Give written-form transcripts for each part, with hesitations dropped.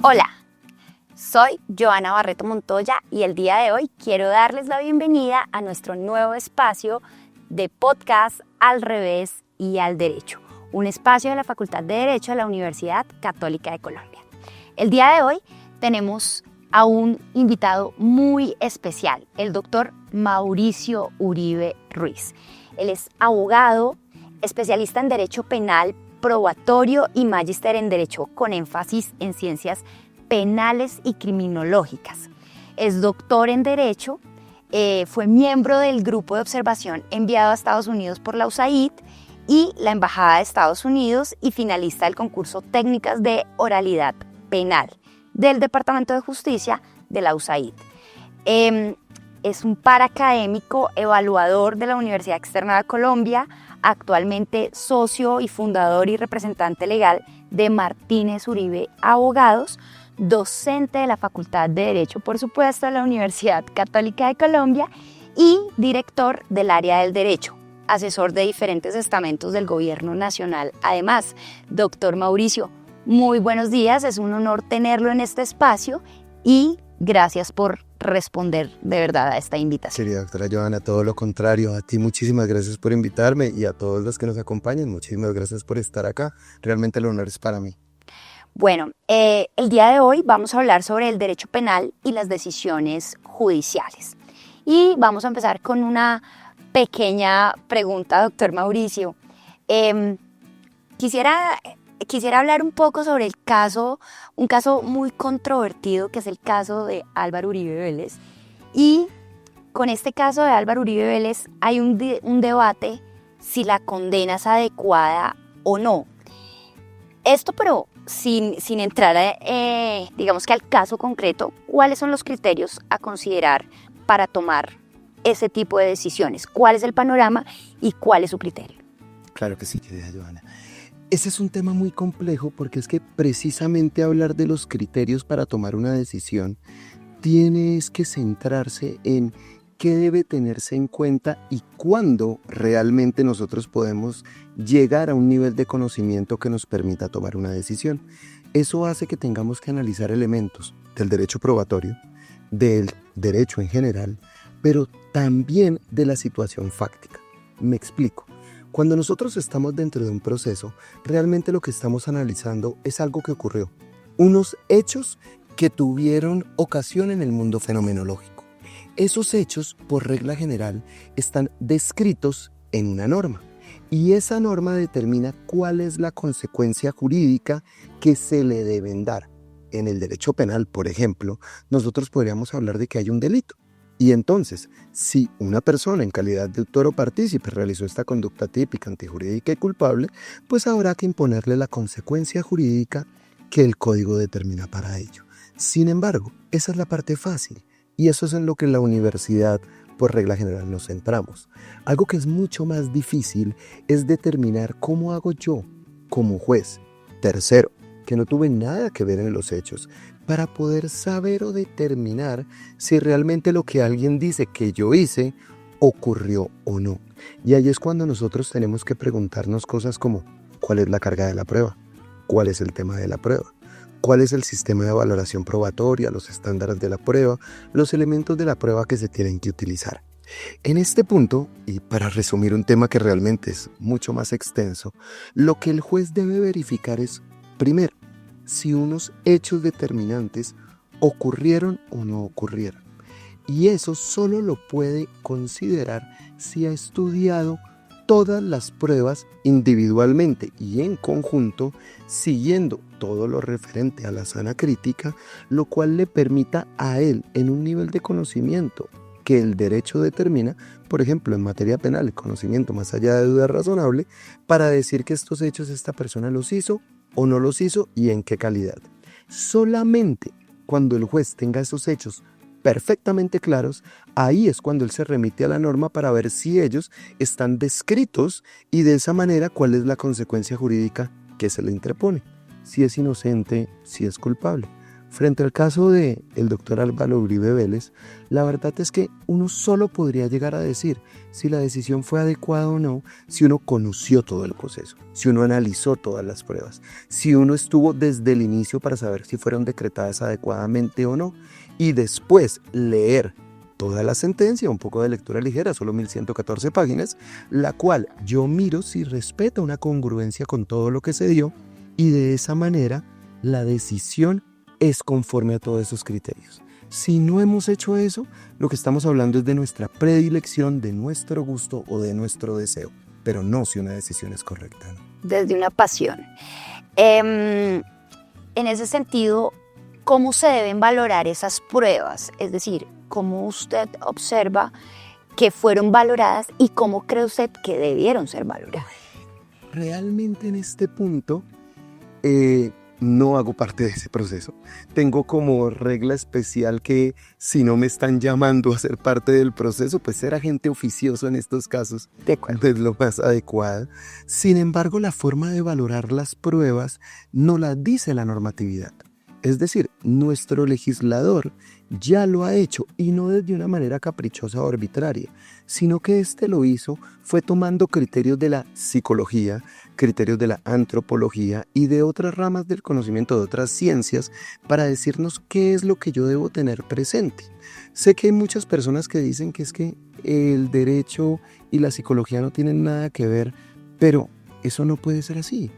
Hola, soy Joana Barreto Montoya y el día de hoy quiero darles la bienvenida a nuestro nuevo espacio de podcast Al Revés y al Derecho, un espacio de la Facultad de Derecho de la Universidad Católica de Colombia. El día de hoy tenemos a un invitado muy especial, el doctor Mauricio Uribe Ruiz. Él es abogado, especialista en Derecho Penal, probatorio y magíster en Derecho con énfasis en ciencias penales y criminológicas. Es doctor en Derecho, fue miembro del grupo de observación enviado a Estados Unidos por la USAID y la Embajada de Estados Unidos y finalista del concurso Técnicas de Oralidad Penal del Departamento de Justicia de la USAID. Es un paracadémico evaluador de la Universidad Externa de Colombia, actualmente socio y fundador y representante legal de Martínez Uribe Abogados, docente de la Facultad de Derecho, por supuesto, de la Universidad Católica de Colombia y director del área del derecho, asesor de diferentes estamentos del gobierno nacional. Además, doctor Mauricio, muy buenos días, es un honor tenerlo en este espacio y gracias por responder de verdad a esta invitación. Querida doctora Joana, todo lo contrario, a ti muchísimas gracias por invitarme y a todos los que nos acompañan, muchísimas gracias por estar acá, realmente el honor es para mí. Bueno, el día de hoy vamos a hablar sobre el derecho penal y las decisiones judiciales. Y vamos a empezar con una pequeña pregunta, doctor Mauricio. Quisiera hablar un poco sobre un caso muy controvertido, que es el caso de Álvaro Uribe Vélez. Y con este caso de Álvaro Uribe Vélez hay un debate si la condena es adecuada o no. Esto, pero sin entrar, digamos que al caso concreto, ¿cuáles son los criterios a considerar para tomar ese tipo de decisiones? ¿Cuál es el panorama y cuál es su criterio? Claro que sí, querida Joana. Ese es un tema muy complejo porque es que precisamente hablar de los criterios para tomar una decisión tienes que centrarse en qué debe tenerse en cuenta y cuándo realmente nosotros podemos llegar a un nivel de conocimiento que nos permita tomar una decisión. Eso hace que tengamos que analizar elementos del derecho probatorio, del derecho en general, pero también de la situación fáctica. Me explico. Cuando nosotros estamos dentro de un proceso, realmente lo que estamos analizando es algo que ocurrió, unos hechos que tuvieron ocasión en el mundo fenomenológico. Esos hechos, por regla general, están descritos en una norma y esa norma determina cuál es la consecuencia jurídica que se le deben dar. En el derecho penal, por ejemplo, nosotros podríamos hablar de que hay un delito. Y entonces, si una persona en calidad de autor o partícipe realizó esta conducta típica, antijurídica y culpable, pues habrá que imponerle la consecuencia jurídica que el código determina para ello. Sin embargo, esa es la parte fácil y eso es en lo que en la universidad, por regla general, nos centramos. Algo que es mucho más difícil es determinar cómo hago yo, como juez, tercero, que no tuve nada que ver en los hechos, para poder saber o determinar si realmente lo que alguien dice que yo hice ocurrió o no. Y ahí es cuando nosotros tenemos que preguntarnos cosas como ¿cuál es la carga de la prueba? ¿Cuál es el tema de la prueba? ¿Cuál es el sistema de valoración probatoria, los estándares de la prueba, los elementos de la prueba que se tienen que utilizar? En este punto, y para resumir un tema que realmente es mucho más extenso, lo que el juez debe verificar es, primero, si unos hechos determinantes ocurrieron o no ocurrieron. Y eso solo lo puede considerar si ha estudiado todas las pruebas individualmente y en conjunto, siguiendo todo lo referente a la sana crítica, lo cual le permita a él, en un nivel de conocimiento que el derecho determina, por ejemplo, en materia penal, el conocimiento más allá de duda razonable, para decir que estos hechos esta persona los hizo o no los hizo y en qué calidad. Solamente cuando el juez tenga esos hechos perfectamente claros, ahí es cuando él se remite a la norma para ver si ellos están descritos y de esa manera cuál es la consecuencia jurídica que se le interpone, si es inocente, si es culpable. Frente al caso del doctor Álvaro Uribe Vélez, la verdad es que uno solo podría llegar a decir si la decisión fue adecuada o no si uno conoció todo el proceso, si uno analizó todas las pruebas, si uno estuvo desde el inicio para saber si fueron decretadas adecuadamente o no, y después leer toda la sentencia, un poco de lectura ligera, solo 1114 páginas, la cual yo miro si respeta una congruencia con todo lo que se dio, y de esa manera la decisión es conforme a todos esos criterios. Si no hemos hecho eso, lo que estamos hablando es de nuestra predilección, de nuestro gusto o de nuestro deseo, pero no si una decisión es correcta, ¿no? Desde una pasión. En ese sentido, ¿cómo se deben valorar esas pruebas? Es decir, ¿cómo usted observa que fueron valoradas y cómo cree usted que debieron ser valoradas? Realmente en este punto no hago parte de ese proceso. Tengo como regla especial que si no me están llamando a ser parte del proceso, pues ser agente oficioso en estos casos es lo más adecuado. Sin embargo, la forma de valorar las pruebas no la dice la normatividad. Es decir, nuestro legislador ya lo ha hecho, y no desde una manera caprichosa o arbitraria, sino que este lo hizo fue tomando criterios de la psicología, criterios de la antropología y de otras ramas del conocimiento, de otras ciencias, para decirnos qué es lo que yo debo tener presente. Sé que hay muchas personas que dicen que es que el derecho y la psicología no tienen nada que ver, pero eso no puede ser así.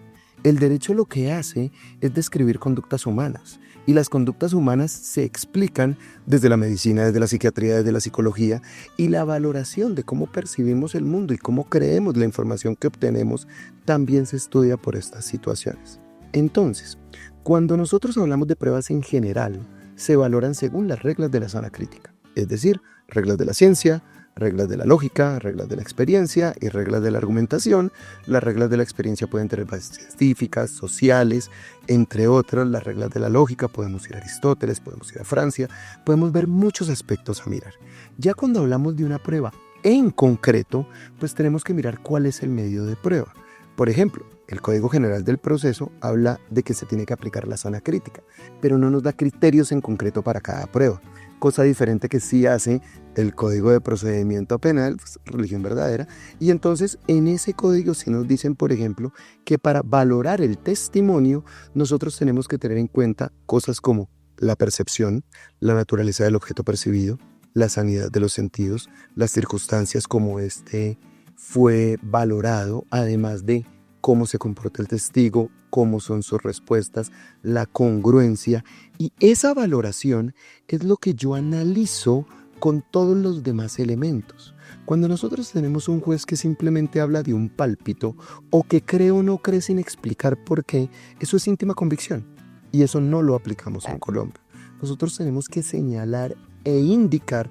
El derecho lo que hace es describir conductas humanas, y las conductas humanas se explican desde la medicina, desde la psiquiatría, desde la psicología, y la valoración de cómo percibimos el mundo y cómo creemos la información que obtenemos también se estudia por estas situaciones. Entonces, cuando nosotros hablamos de pruebas en general, se valoran según las reglas de la sana crítica, es decir, reglas de la ciencia, reglas de la lógica, reglas de la experiencia y reglas de la argumentación. Las reglas de la experiencia pueden tener bases científicas, sociales, entre otras. Las reglas de la lógica, podemos ir a Aristóteles, podemos ir a Francia, podemos ver muchos aspectos a mirar. Ya cuando hablamos de una prueba en concreto, pues tenemos que mirar cuál es el medio de prueba. Por ejemplo, el Código General del Proceso habla de que se tiene que aplicar la sana crítica, pero no nos da criterios en concreto para cada prueba. Cosa diferente que sí hace el Código de Procedimiento Penal, pues, religión verdadera, y entonces en ese código sí nos dicen, por ejemplo, que para valorar el testimonio nosotros tenemos que tener en cuenta cosas como la percepción, la naturaleza del objeto percibido, la sanidad de los sentidos, las circunstancias como este fue valorado, además de cómo se comporta el testigo, cómo son sus respuestas, la congruencia, y esa valoración es lo que yo analizo con todos los demás elementos. Cuando nosotros tenemos un juez que simplemente habla de un pálpito o que cree o no cree sin explicar por qué, eso es íntima convicción, y eso no lo aplicamos en Colombia. Nosotros tenemos que señalar e indicar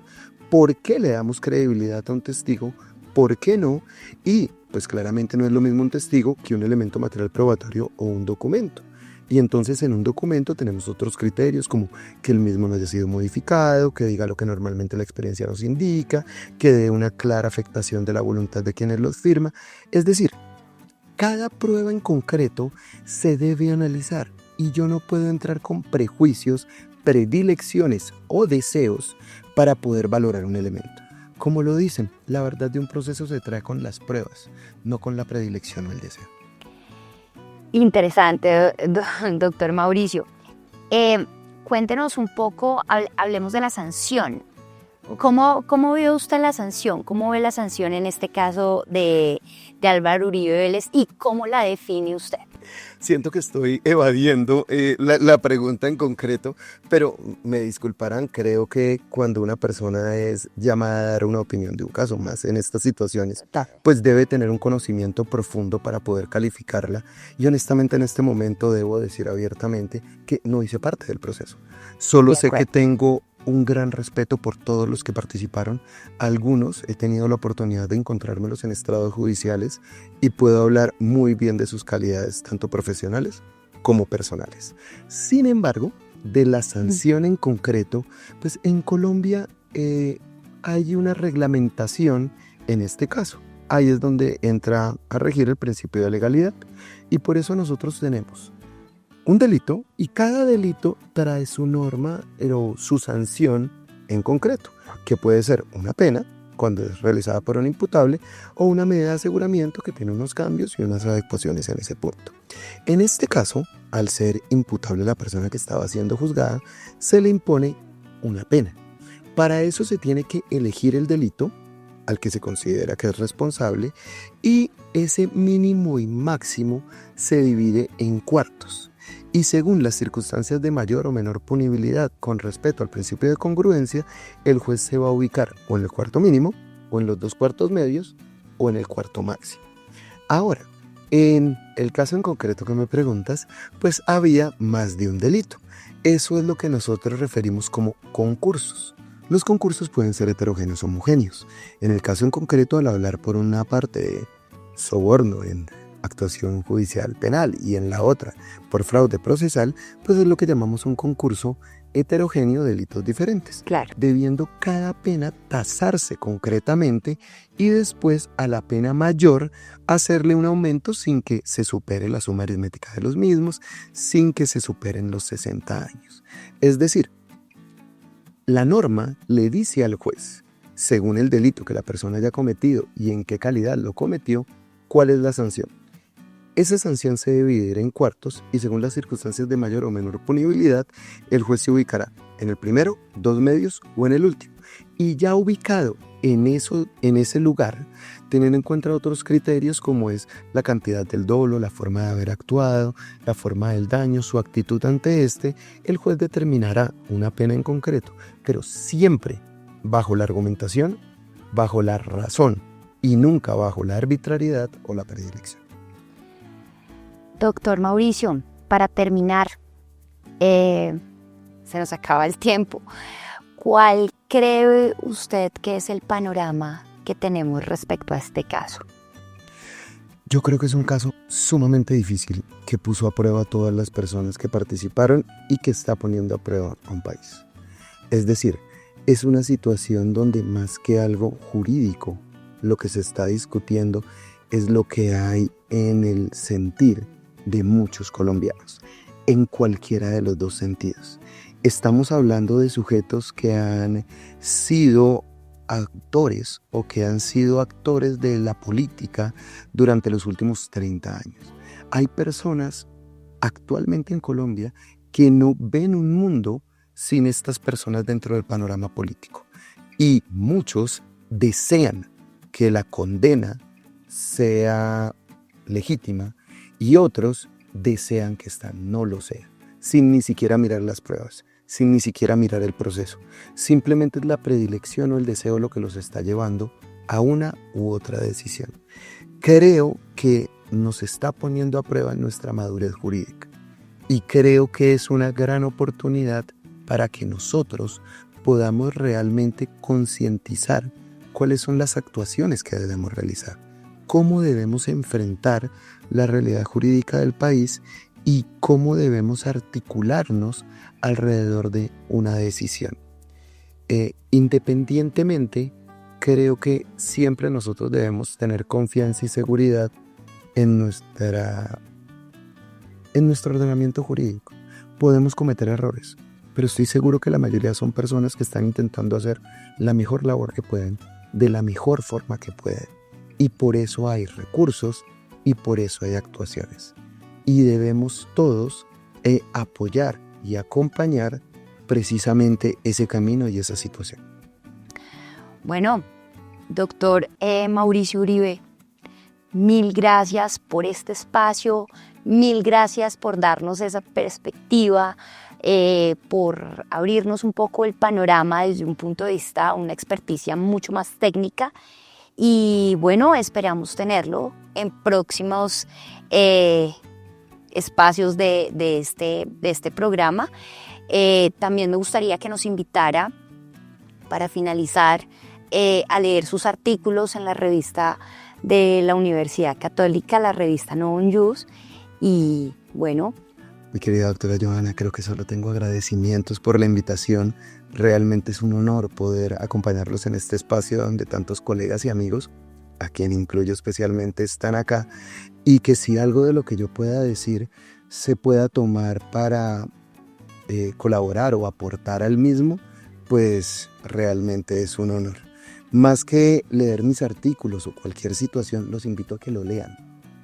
por qué le damos credibilidad a un testigo, por qué no, y pues claramente no es lo mismo un testigo que un elemento material probatorio o un documento. Y entonces en un documento tenemos otros criterios como que el mismo no haya sido modificado, que diga lo que normalmente la experiencia nos indica, que dé una clara afectación de la voluntad de quienes los firma. Es decir, cada prueba en concreto se debe analizar, y yo no puedo entrar con prejuicios, predilecciones o deseos para poder valorar un elemento. Como lo dicen, la verdad de un proceso se trae con las pruebas, no con la predilección o el deseo. Interesante, doctor Mauricio. Cuéntenos un poco, hablemos de la sanción. ¿Cómo ve usted la sanción? ¿Cómo ve la sanción en este caso de Álvaro Uribe Vélez y cómo la define usted? Siento que estoy evadiendo la pregunta en concreto, pero me disculparán, creo que cuando una persona es llamada a dar una opinión de un caso, más en estas situaciones, pues debe tener un conocimiento profundo para poder calificarla, y honestamente en este momento debo decir abiertamente que no hice parte del proceso. Solo sé que tengo un gran respeto por todos los que participaron. Algunos he tenido la oportunidad de encontrármelos en estrados judiciales y puedo hablar muy bien de sus calidades, tanto profesionales como personales. Sin embargo, de la sanción en concreto, pues en Colombia hay una reglamentación en este caso. Ahí es donde entra a regir el principio de legalidad, y por eso nosotros tenemos un delito y cada delito trae su norma o su sanción en concreto, que puede ser una pena cuando es realizada por un imputable o una medida de aseguramiento que tiene unos cambios y unas adecuaciones en ese punto. En este caso, al ser imputable la persona que estaba siendo juzgada, se le impone una pena. Para eso se tiene que elegir el delito al que se considera que es responsable y ese mínimo y máximo se divide en cuartos. Y según las circunstancias de mayor o menor punibilidad con respecto al principio de congruencia, el juez se va a ubicar o en el cuarto mínimo, o en los 2 cuartos medios, o en el cuarto máximo. Ahora, en el caso en concreto que me preguntas, pues había más de un delito. Eso es lo que nosotros referimos como concursos. Los concursos pueden ser heterogéneos o homogéneos. En el caso en concreto, al hablar por una parte de soborno en actuación judicial penal y en la otra por fraude procesal, pues es lo que llamamos un concurso heterogéneo de delitos diferentes. Claro. Debiendo cada pena tasarse concretamente y después a la pena mayor hacerle un aumento sin que se supere la suma aritmética de los mismos, sin que se superen los 60 años. Es decir, la norma le dice al juez, según el delito que la persona haya cometido y en qué calidad lo cometió, cuál es la sanción. Esa sanción se dividirá en cuartos y según las circunstancias de mayor o menor punibilidad, el juez se ubicará en el primero, 2 medios o en el último. Y ya ubicado en ese lugar, teniendo en cuenta otros criterios como es la cantidad del dolo, la forma de haber actuado, la forma del daño, su actitud ante el juez determinará una pena en concreto, pero siempre bajo la argumentación, bajo la razón y nunca bajo la arbitrariedad o la predilección. Doctor Mauricio, para terminar, se nos acaba el tiempo. ¿Cuál cree usted que es el panorama que tenemos respecto a este caso? Yo creo que es un caso sumamente difícil que puso a prueba a todas las personas que participaron y que está poniendo a prueba a un país. Es decir, es una situación donde más que algo jurídico, lo que se está discutiendo es lo que hay en el sentir de muchos colombianos, en cualquiera de los 2 sentidos. Estamos hablando de sujetos que han sido actores o que han sido actores de la política durante los últimos 30 años. Hay personas actualmente en Colombia que no ven un mundo sin estas personas dentro del panorama político. Y muchos desean que la condena sea legítima y otros desean que esta no lo sea, sin ni siquiera mirar las pruebas, sin ni siquiera mirar el proceso. Simplemente es la predilección o el deseo lo que los está llevando a una u otra decisión. Creo que nos está poniendo a prueba nuestra madurez jurídica y creo que es una gran oportunidad para que nosotros podamos realmente concientizar cuáles son las actuaciones que debemos realizar, cómo debemos enfrentar la realidad jurídica del país y cómo debemos articularnos alrededor de una decisión. Independientemente, creo que siempre nosotros debemos tener confianza y seguridad en nuestro ordenamiento jurídico. Podemos cometer errores, pero estoy seguro que la mayoría son personas que están intentando hacer la mejor labor que pueden, de la mejor forma que pueden. Y por eso hay recursos y por eso hay actuaciones. Y debemos todos apoyar y acompañar precisamente ese camino y esa situación. Bueno, doctor Mauricio Uribe, mil gracias por este espacio, mil gracias por darnos esa perspectiva, por abrirnos un poco el panorama desde un punto de vista, una experticia mucho más técnica. Y bueno, esperamos tenerlo en próximos espacios de este programa. También me gustaría que nos invitara, para finalizar, a leer sus artículos en la revista de la Universidad Católica, la revista Novum Ius. Y bueno, mi querida doctora Johanna, creo que solo tengo agradecimientos por la invitación. Realmente es un honor poder acompañarlos en este espacio donde tantos colegas y amigos, a quien incluyo especialmente, están acá, y que si algo de lo que yo pueda decir se pueda tomar para colaborar o aportar al mismo, pues realmente es un honor. Más que leer mis artículos o cualquier situación, los invito a que lo lean,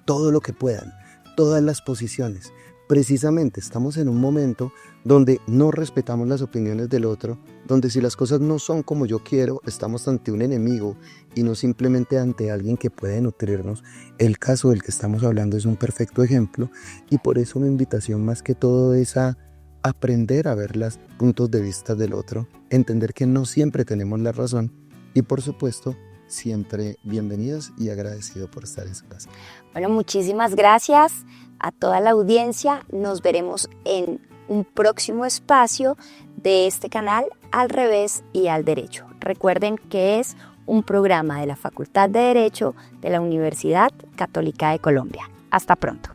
todo lo que puedan, todas las posiciones. Precisamente estamos en un momento donde no respetamos las opiniones del otro, donde si las cosas no son como yo quiero, estamos ante un enemigo y no simplemente ante alguien que puede nutrirnos. El caso del que estamos hablando es un perfecto ejemplo, y por eso mi invitación más que todo es a aprender a ver los puntos de vista del otro, entender que no siempre tenemos la razón y, por supuesto, siempre bienvenidos y agradecido por estar en su casa. Bueno, muchísimas gracias a toda la audiencia. Nos veremos en un próximo espacio de este canal Al Revés y al Derecho. Recuerden que es un programa de la Facultad de Derecho de la Universidad Católica de Colombia. Hasta pronto.